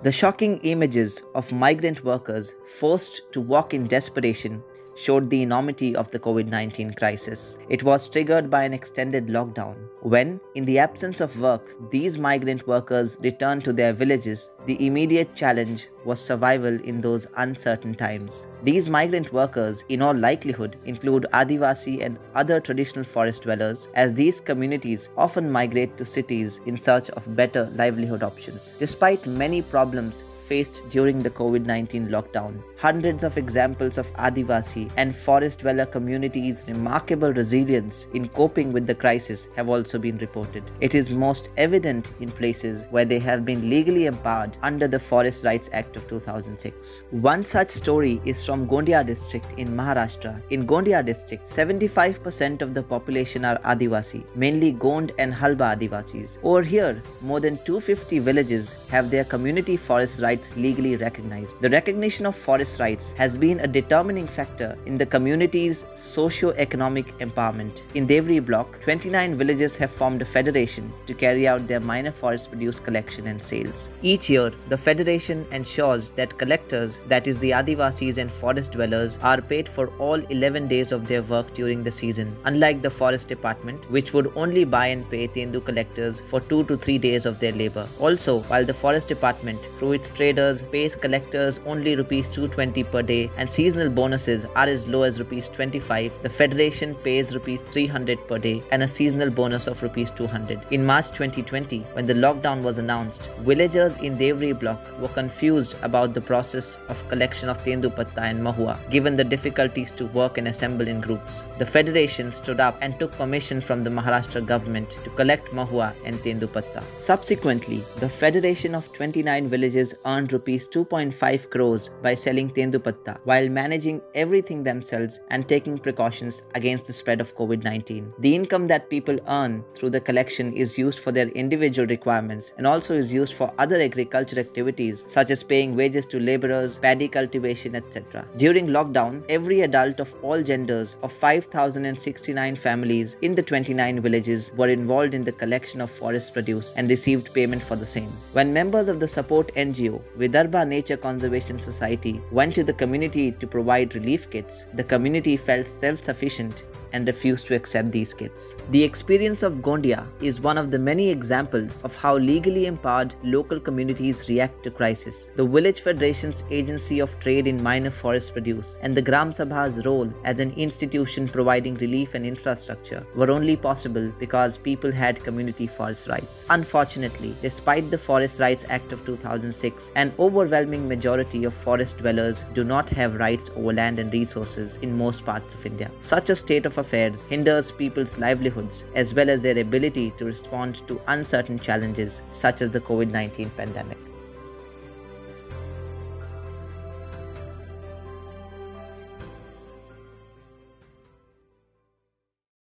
The shocking images of migrant workers forced to walk in desperation showed the enormity of the COVID-19 crisis. It was triggered by an extended lockdown. When, in the absence of work, these migrant workers returned to their villages, the immediate challenge was survival in those uncertain times. These migrant workers, in all likelihood, include Adivasi and other traditional forest dwellers, as these communities often migrate to cities in search of better livelihood options. Despite many problems faced during the COVID-19 lockdown, hundreds of examples of Adivasi and forest dweller communities' remarkable resilience in coping with the crisis have also been reported. It is most evident in places where they have been legally empowered under the Forest Rights Act of 2006. One such story is from Gondia district in Maharashtra. In Gondia district, 75% of the population are Adivasi, mainly Gond and Halba Adivasis. Over here, more than 250 villages have their community forest rights legally recognized. The recognition of forest rights has been a determining factor in the community's socio-economic empowerment. In Devri block, 29 villages have formed a federation to carry out their minor forest produce collection and sales. Each year, the federation ensures that collectors, that is the Adivasis and forest dwellers, are paid for all 11 days of their work during the season, unlike the forest department, which would only buy and pay Tendu collectors for 2 to 3 days of their labor. Also, while the forest department, through its traders, pays collectors only Rs 220 per day and seasonal bonuses are as low as Rs 25, the Federation pays Rs 300 per day and a seasonal bonus of Rs 200. In March 2020, when the lockdown was announced, villagers in Devri block were confused about the process of collection of Tendu Patta and Mahua, given the difficulties to work and assemble in groups. The Federation stood up and took permission from the Maharashtra government to collect Mahua and Tendu Patta. Subsequently, the Federation of 29 villages earned Rs 2.5 crores by selling Tendu Patta while managing everything themselves and taking precautions against the spread of COVID-19. The income that people earn through the collection is used for their individual requirements and also is used for other agriculture activities such as paying wages to laborers, paddy cultivation, etc. During lockdown, every adult of all genders of 5,069 families in the 29 villages were involved in the collection of forest produce and received payment for the same. When members of the support NGO Vidarbha Nature Conservation Society went to the community to provide relief kits, the community felt self-sufficient and refused to accept these kits. The experience of Gondia is one of the many examples of how legally empowered local communities react to crisis. The Village Federation's agency of trade in minor forest produce and the Gram Sabha's role as an institution providing relief and infrastructure were only possible because people had community forest rights. Unfortunately, despite the Forest Rights Act of 2006, an overwhelming majority of forest dwellers do not have rights over land and resources in most parts of India. Such a state of affairs hinders people's livelihoods as well as their ability to respond to uncertain challenges such as the COVID-19 pandemic.